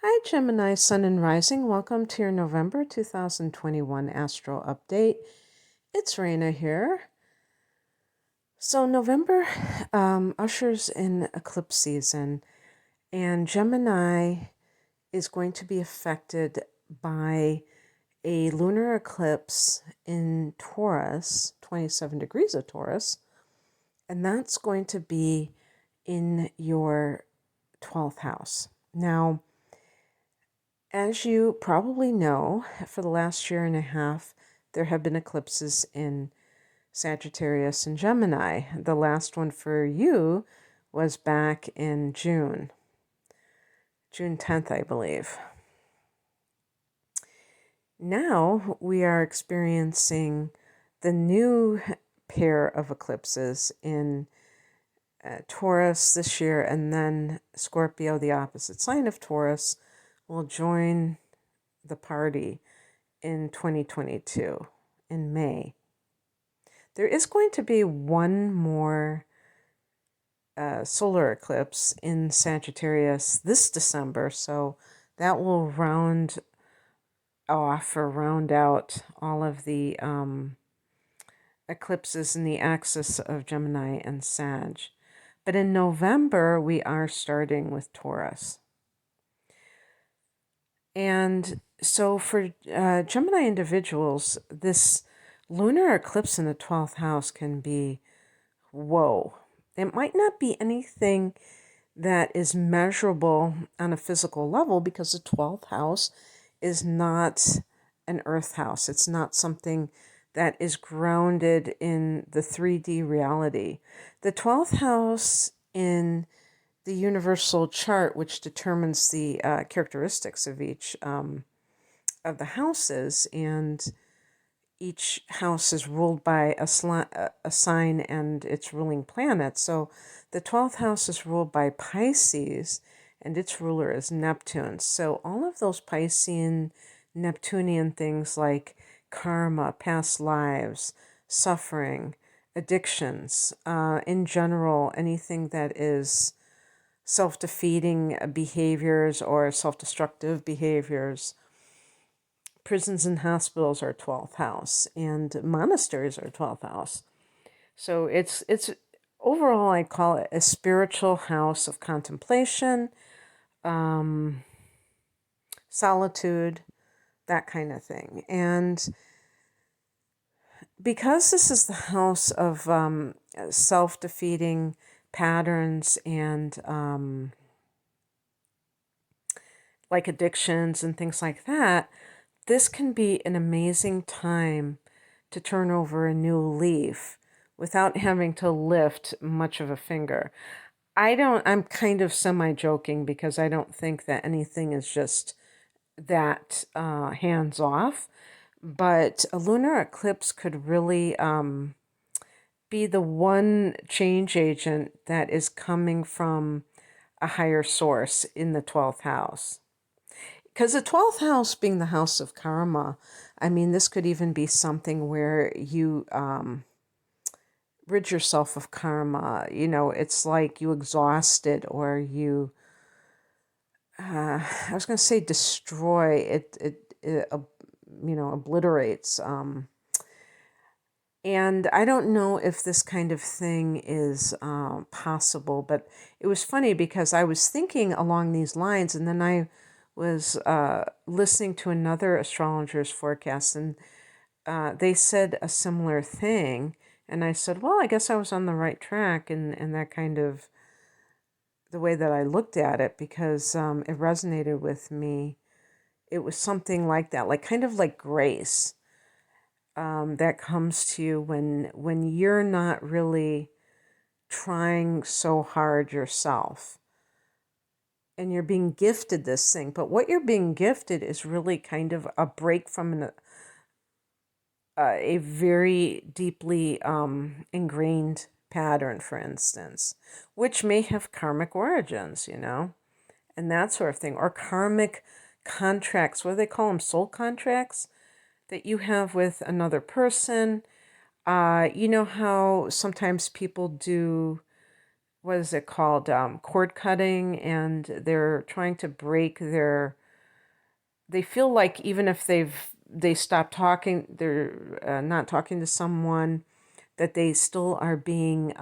Hi, Gemini, Sun and Rising. Welcome to your November 2021 Astro Update. It's Raina here. So, November ushers in eclipse season, and Gemini is going to be affected by a lunar eclipse in Taurus, 27 degrees of Taurus, and that's going to be in your 12th house. Now, as you probably know, for the last year and a half, there have been eclipses in Sagittarius and Gemini. The last one for you was back in June 10th, I believe. Now we are experiencing the new pair of eclipses in Taurus this year, and then Scorpio, the opposite sign of Taurus, will join the party in 2022 in May. There is going to be one more solar eclipse in Sagittarius this December, so that will round off or round out all of the eclipses in the axis of Gemini and Sag. But in November, we are starting with Taurus. And so for Gemini individuals, this lunar eclipse in the 12th house can be, whoa. It might not be anything that is measurable on a physical level because the 12th house is not an earth house. It's not something that is grounded in the 3D reality. The 12th house in the universal chart, which determines the characteristics of each of the houses, and each house is ruled by a sign and its ruling planet. So the 12th house is ruled by Pisces, and its ruler is Neptune. So all of those Piscean, Neptunian things like karma, past lives, suffering, addictions, in general, anything that is self-defeating behaviors or self-destructive behaviors. Prisons and hospitals are 12th house, and monasteries are 12th house. So it's overall, I call it a spiritual house of contemplation, solitude, that kind of thing. And because this is the house of self-defeating patterns and like addictions and things like that, this can be an amazing time to turn over a new leaf without having to lift much of a finger. I'm kind of semi-joking because I don't think that anything is just that hands off, but a lunar eclipse could really be the one change agent that is coming from a higher source in the 12th house. Because the 12th house being the house of karma, I mean, this could even be something where you rid yourself of karma. You know, it's like you exhaust it or you, I was going to say destroy it. It obliterates. And I don't know if this kind of thing is possible, but it was funny because I was thinking along these lines, and then I was listening to another astrologer's forecast, and they said a similar thing. And I said, well, I guess I was on the right track, and that kind of the way that I looked at it, because it resonated with me. It was something like that, like kind of like grace that comes to you when you're not really trying so hard yourself and you're being gifted this thing. But what you're being gifted is really kind of a break from a very deeply ingrained pattern, for instance, which may have karmic origins, and that sort of thing, or karmic contracts. What do they call them? Soul contracts that you have with another person. You know how sometimes people do what is it called? Cord cutting, and they're trying to break they feel like even if they stop talking, they're not talking to someone, that they still are being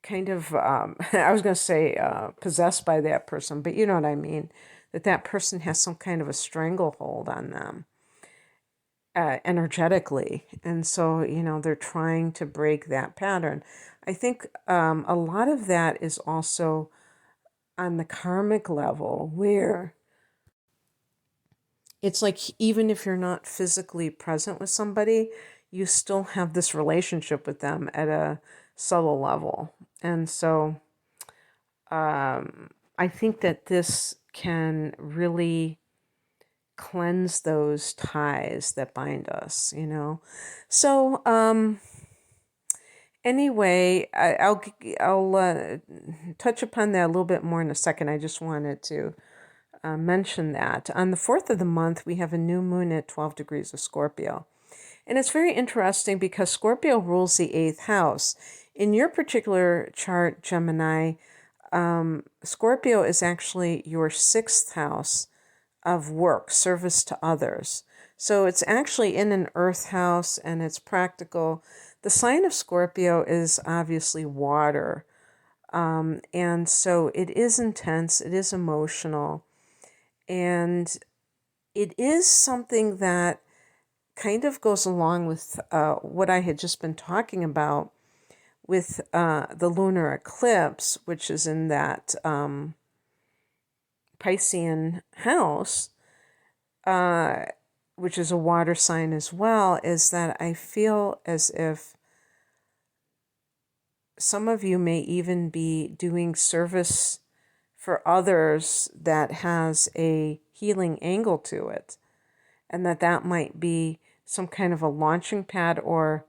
kind of, I was going to say possessed by that person, but you know what I mean, that person has some kind of a stranglehold on them energetically. And so, they're trying to break that pattern. I think a lot of that is also on the karmic level, where it's like even if you're not physically present with somebody, you still have this relationship with them at a subtle level. And so I think that this can really cleanse those ties that bind us. So anyway, I'll touch upon that a little bit more in a second. I just wanted to mention that. On the 4th of the month, we have a new moon at 12 degrees of Scorpio. And it's very interesting because Scorpio rules the 8th house. In your particular chart, Gemini, Scorpio is actually your 6th house of work, service to others. So it's actually in an earth house and it's practical. The sign of Scorpio is obviously water. And so it is intense, it is emotional, and it is something that kind of goes along with what I had just been talking about with the lunar eclipse, which is in that Piscean house, which is a water sign as well, is that I feel as if some of you may even be doing service for others that has a healing angle to it, and that might be some kind of a launching pad, or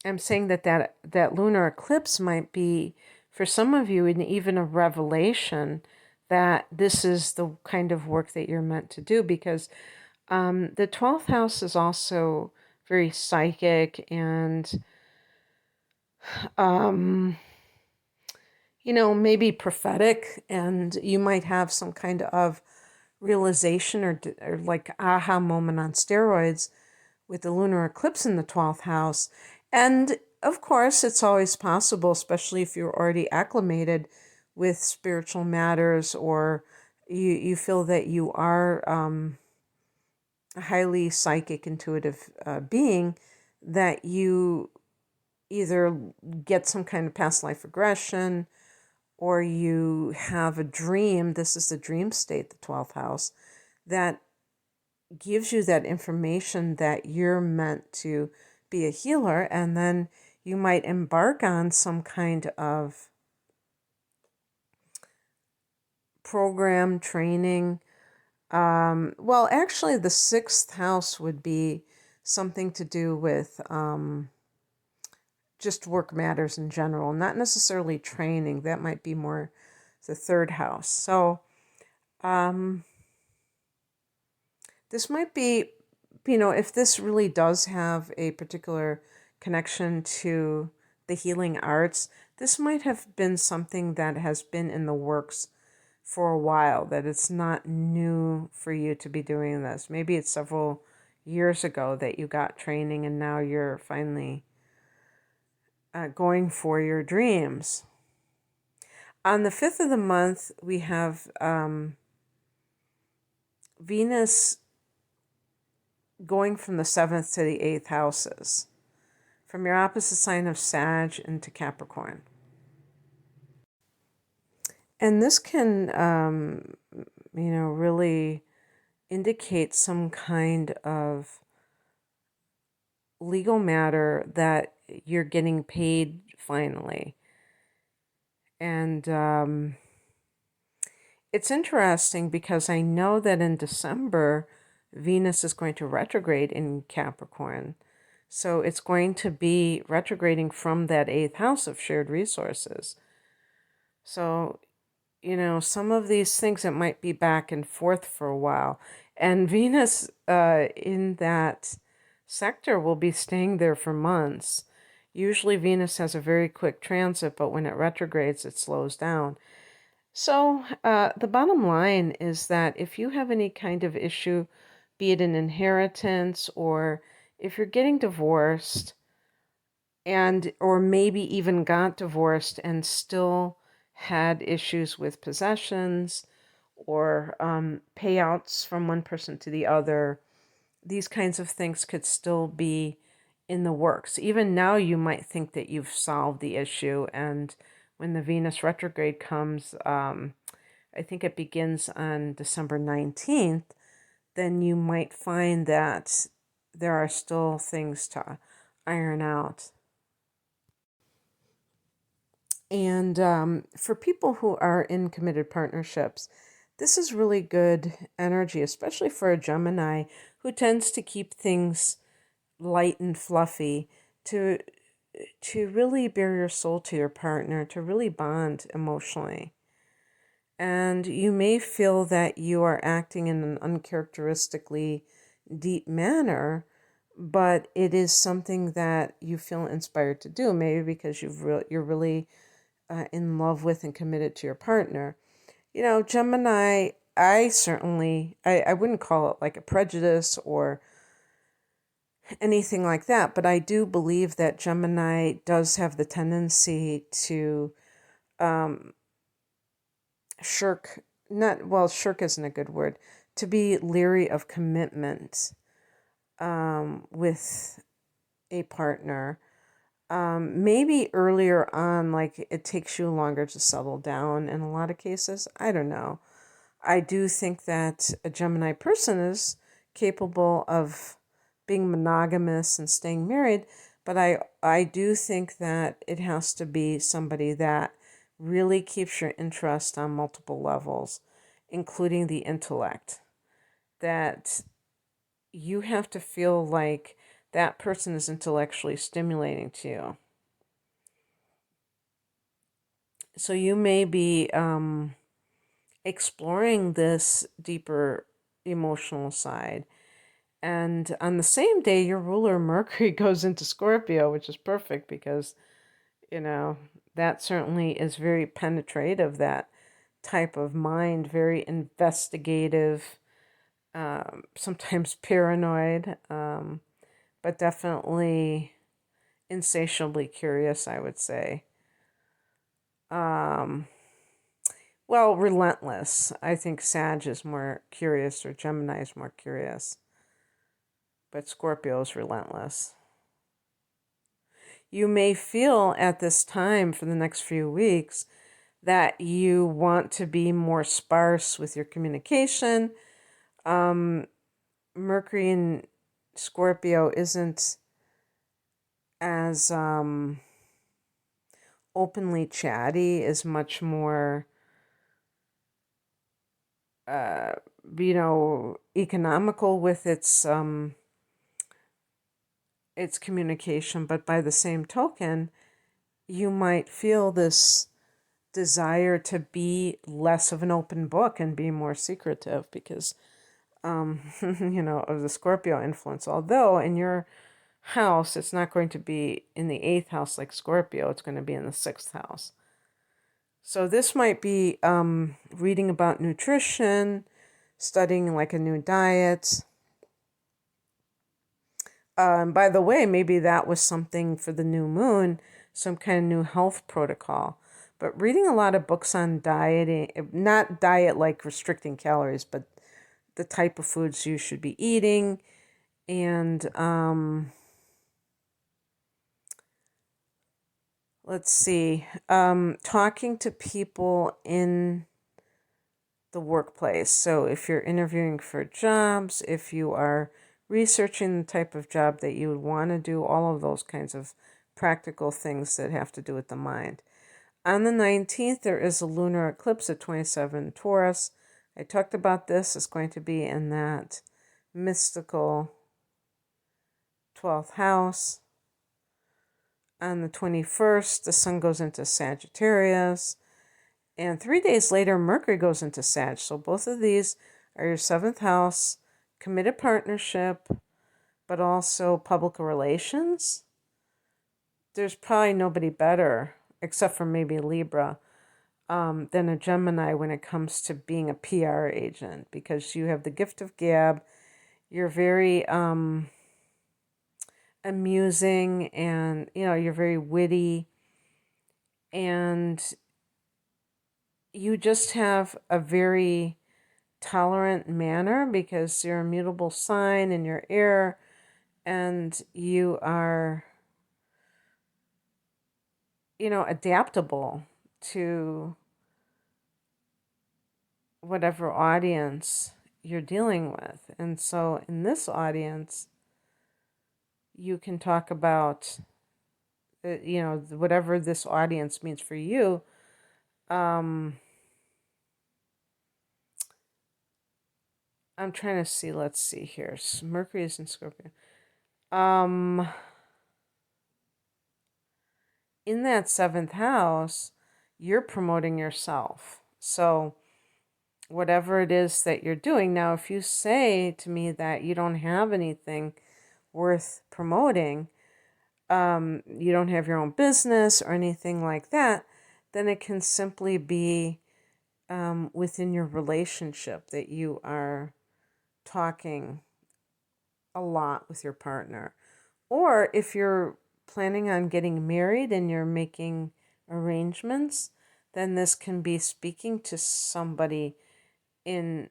I'm saying that lunar eclipse might be, for some of you, even a revelation that this is the kind of work that you're meant to do, because the 12th house is also very psychic and, maybe prophetic, and you might have some kind of realization or like aha moment on steroids with the lunar eclipse in the 12th house. And of course, it's always possible, especially if you're already acclimated with spiritual matters, or you feel that you are a highly psychic, intuitive being, that you either get some kind of past life regression, or you have a dream. This is the dream state, the 12th house, that gives you that information that you're meant to be a healer, and then you might embark on some kind of program, training. Well, actually, the 6th house would be something to do with just work matters in general, not necessarily training. That might be more the 3rd house. So this might be, if this really does have a particular connection to the healing arts, this might have been something that has been in the works for a while, that it's not new for you to be doing this. Maybe it's several years ago that you got training and now you're finally going for your dreams. On the 5th of the month, we have Venus going from the 7th to the 8th houses, from your opposite sign of Sag into Capricorn. And this can, really indicate some kind of legal matter that you're getting paid finally. And it's interesting because I know that in December, Venus is going to retrograde in Capricorn. So it's going to be retrograding from that 8th house of shared resources. So, some of these things, it might be back and forth for a while. And Venus in that sector will be staying there for months. Usually Venus has a very quick transit, but when it retrogrades, it slows down. So the bottom line is that if you have any kind of issue, be it an inheritance or if you're getting divorced, and or maybe even got divorced and still had issues with possessions or payouts from one person to the other, these kinds of things could still be in the works. Even now, you might think that you've solved the issue, and when the Venus retrograde comes, I think it begins on December 19th, then you might find that there are still things to iron out. And for people who are in committed partnerships, this is really good energy, especially for a Gemini who tends to keep things light and fluffy, to really bare your soul to your partner, to really bond emotionally. And you may feel that you are acting in an uncharacteristically deep manner, but it is something that you feel inspired to do, maybe because you're really in love with and committed to your partner. You know, Gemini, I wouldn't call it like a prejudice or anything like that, but I do believe that Gemini does have the tendency to um, shirk, not, well, shirk isn't a good word, to be leery of commitment with a partner. Maybe earlier on, like it takes you longer to settle down in a lot of cases. I don't know. I do think that a Gemini person is capable of being monogamous and staying married, but I do think that it has to be somebody that really keeps your interest on multiple levels, including the intellect. That you have to feel like that person is intellectually stimulating to you. So you may be exploring this deeper emotional side. And on the same day, your ruler Mercury goes into Scorpio, which is perfect because, you know, that certainly is very penetrative, that type of mind, very investigative, sometimes paranoid, but definitely insatiably curious, I would say. Um, well, relentless. I think Sag is more curious or Gemini is more curious, but Scorpio is relentless. You may feel at this time for the next few weeks that you want to be more sparse with your communication. Mercury in Scorpio isn't as openly chatty, is much more, uh, economical with its communication. But by the same token, you might feel this desire to be less of an open book and be more secretive because, of the Scorpio influence. Although in your house, it's not going to be in the 8th house like Scorpio, it's going to be in the 6th house. So this might be reading about nutrition, studying like a new diet. By the way, maybe that was something for the new moon, some kind of new health protocol. But reading a lot of books on dieting, not diet like restricting calories, but the type of foods you should be eating, and let's see, talking to people in the workplace. So if you're interviewing for jobs, if you are researching the type of job that you would want to do, all of those kinds of practical things that have to do with the mind. On the 19th, there is a lunar eclipse at 27 Taurus. I talked about this. It's going to be in that mystical 12th house. On the 21st, the sun goes into Sagittarius. And 3 days later, Mercury goes into Sag. So both of these are your 7th house, committed partnership, but also public relations, there's probably nobody better, except for maybe Libra, than a Gemini when it comes to being a PR agent, because you have the gift of gab. You're very amusing, and you're very witty, and you just have a very tolerant manner because you're a mutable sign and you're air, and you are adaptable to whatever audience you're dealing with. And so in this audience, you can talk about, whatever this audience means for you. I'm trying to see, let's see here. Mercury is in Scorpio. In that seventh house, you're promoting yourself. So whatever it is that you're doing now, if you say to me that you don't have anything worth promoting, you don't have your own business or anything like that, then it can simply be within your relationship that you are talking a lot with your partner. Or if you're planning on getting married and you're making arrangements, then this can be speaking to somebody in,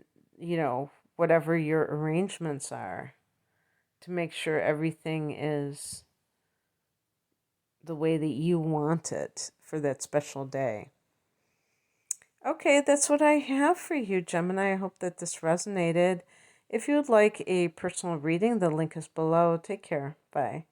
whatever your arrangements are, to make sure everything is the way that you want it for that special day. Okay, that's what I have for you, Gemini. I hope that this resonated. If you would like a personal reading, the link is below. Take care. Bye.